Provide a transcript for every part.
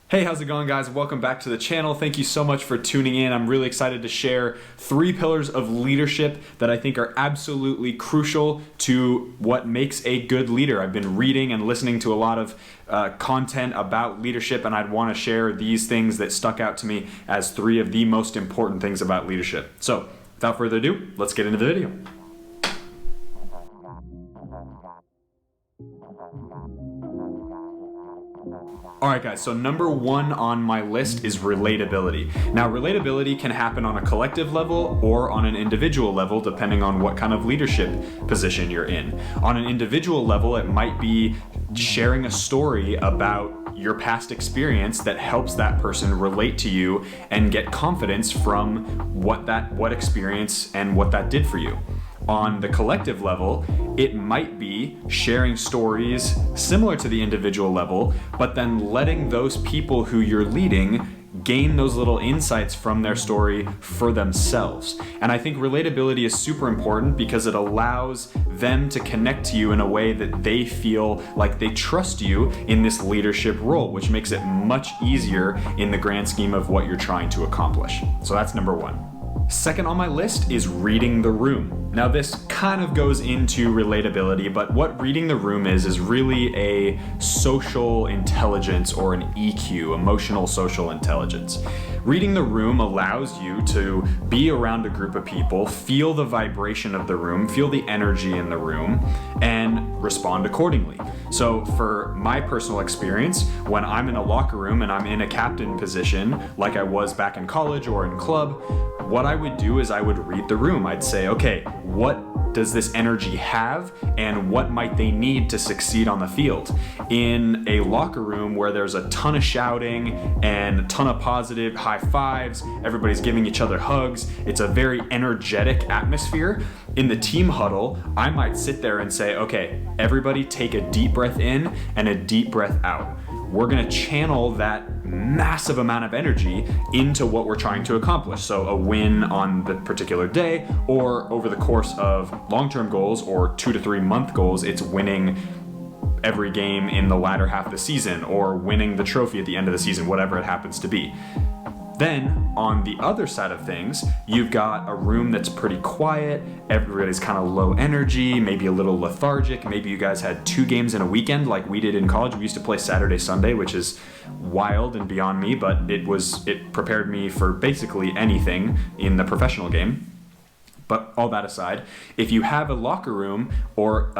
Hey, how's it going, guys? Welcome back to the channel. Thank you so much for tuning in. I'm really excited to share 3 pillars of leadership that I think are absolutely crucial to what makes a good leader. I've been reading and listening to a lot of content about leadership, and I'd want to share these things that stuck out to me as 3 of the most important things about leadership. So, without further ado, let's get into the video. Alright guys, so number 1 on my list is relatability. Now relatability can happen on a collective level or on an individual level depending on what kind of leadership position you're in. On an individual level, it might be sharing a story about your past experience that helps that person relate to you and get confidence from what experience and what that did for you. On the collective level, it might be sharing stories similar to the individual level, but then letting those people who you're leading gain those little insights from their story for themselves. And I think relatability is super important because it allows them to connect to you in a way that they feel like they trust you in this leadership role, which makes it much easier in the grand scheme of what you're trying to accomplish. So that's number 1. Second on my list is reading the room. Now this kind of goes into relatability, but what reading the room is really a social intelligence or an EQ, emotional social intelligence. Reading the room allows you to be around a group of people, feel the vibration of the room, feel the energy in the room, and respond accordingly. So for my personal experience, when I'm in a locker room and I'm in a captain position, like I was back in college or in club, what I would do is I would read the room. I'd say, okay, what does this energy have and what might they need to succeed on the field? In a locker room where there's a ton of shouting and a ton of positive high fives, everybody's giving each other hugs, it's a very energetic atmosphere. In the team huddle, I might sit there and say, okay, everybody take a deep breath in and a deep breath out. We're gonna channel that massive amount of energy into what we're trying to accomplish. So a win on the particular day, or over the course of long-term goals or 2 to 3 month goals, it's winning every game in the latter half of the season or winning the trophy at the end of the season, whatever it happens to be. Then on the other side of things, you've got a room that's pretty quiet, everybody's kind of low energy, maybe a little lethargic, maybe you guys had 2 games in a weekend like we did in college. We used to play Saturday, Sunday, which is wild and beyond me, but it prepared me for basically anything in the professional game. But all that aside, if you have a locker room or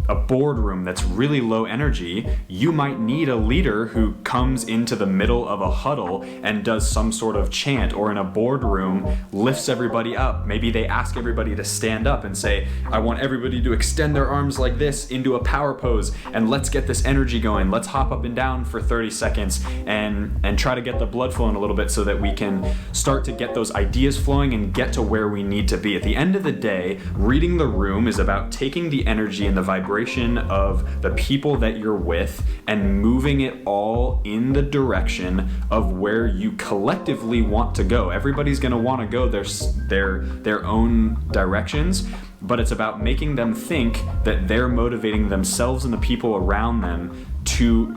a boardroom that's really low energy, you might need a leader who comes into the middle of a huddle and does some sort of chant, or in a boardroom lifts everybody up. Maybe they ask everybody to stand up and say, I want everybody to extend their arms like this into a power pose, and let's get this energy going. Let's hop up and down for 30 seconds and try to get the blood flowing a little bit so that we can start to get those ideas flowing and get to where we need to be. At the end of the day, reading the room is about taking the energy and the vibration of the people that you're with and moving it all in the direction of where you collectively want to go. Everybody's going to want to go their own directions, but it's about making them think that they're motivating themselves and the people around them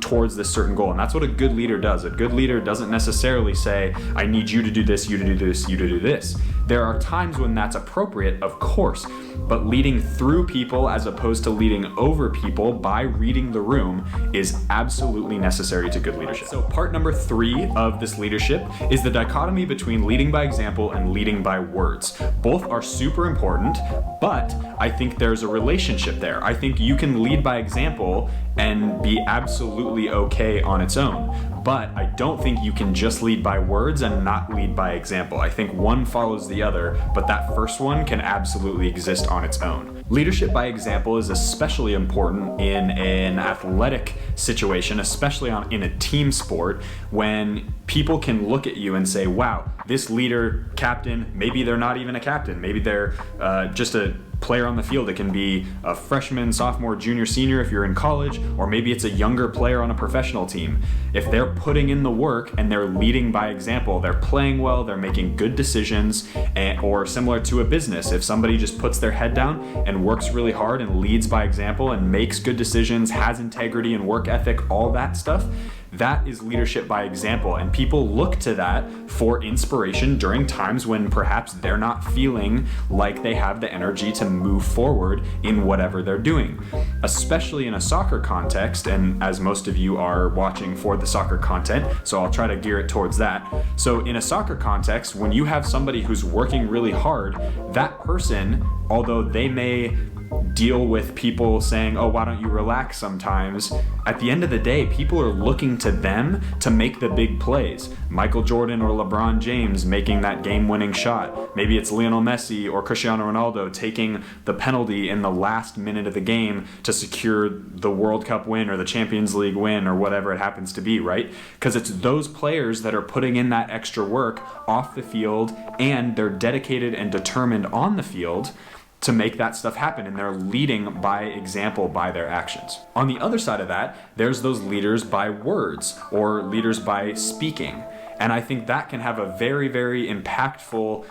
towards this certain goal. And that's what a good leader does. A good leader doesn't necessarily say, I need you to do this, you to do this, you to do this. There are times when that's appropriate, of course, but leading through people as opposed to leading over people by reading the room is absolutely necessary to good leadership. So part number 3 of this leadership is the dichotomy between leading by example and leading by words. Both are super important, but I think there's a relationship there. I think you can lead by example and be absolutely okay on its own. But I don't think you can just lead by words and not lead by example. I think one follows the other, but that first one can absolutely exist on its own. Leadership by example is especially important in an athletic situation, especially in a team sport, when people can look at you and say, wow, this leader, captain, maybe they're not even a captain, maybe they're just a player on the field. It can be a freshman, sophomore, junior, senior if you're in college, or maybe it's a younger player on a professional team. If they're putting in the work and they're leading by example, they're playing well, they're making good decisions, or similar to a business, if somebody just puts their head down and works really hard and leads by example and makes good decisions, has integrity and work ethic, all that stuff, that is leadership by example, and people look to that for inspiration during times when perhaps they're not feeling like they have the energy to move forward in whatever they're doing. Especially in a soccer context, and as most of you are watching for the soccer content, so I'll try to gear it towards that. So in a soccer context, when you have somebody who's working really hard, that person, although they may deal with people saying, oh, why don't you relax sometimes, at the end of the day, people are looking to them to make the big plays. Michael Jordan or LeBron James making that game-winning shot. Maybe it's Lionel Messi or Cristiano Ronaldo taking the penalty in the last minute of the game to secure the World Cup win or the Champions League win or whatever it happens to be, right? Because it's those players that are putting in that extra work off the field, and they're dedicated and determined on the field to make that stuff happen, and they're leading by example by their actions. On the other side of that, there's those leaders by words or leaders by speaking. And I think that can have a very, very impactful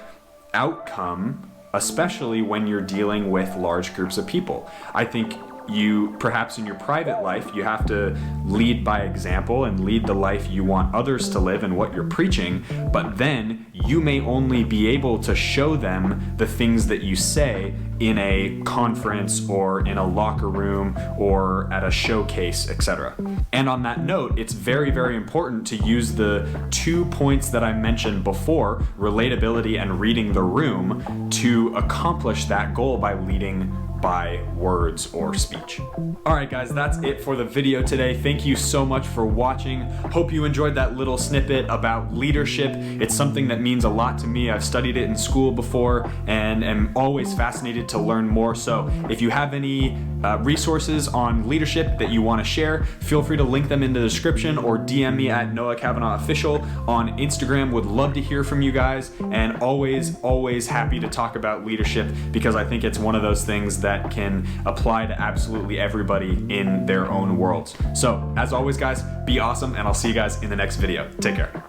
outcome, especially when you're dealing with large groups of people. I think you, perhaps in your private life, you have to lead by example and lead the life you want others to live and what you're preaching, but then you may only be able to show them the things that you say in a conference or in a locker room or at a showcase, etc. And on that note, it's very, very important to use the 2 points that I mentioned before, relatability and reading the room, to accomplish that goal by leading by words or speech. All right, guys, that's it for the video today. Thank you so much for watching. Hope you enjoyed that little snippet about leadership. It's something that means a lot to me. I've studied it in school before and am always fascinated to learn more. So if you have any resources on leadership that you want to share, feel free to link them in the description or DM me at Noah Kavanaugh Official on Instagram. Would love to hear from you guys, and always happy to talk about leadership, because I think it's one of those things that can apply to absolutely everybody in their own worlds. So as always, guys, be awesome, and I'll see you guys in the next video. Take care.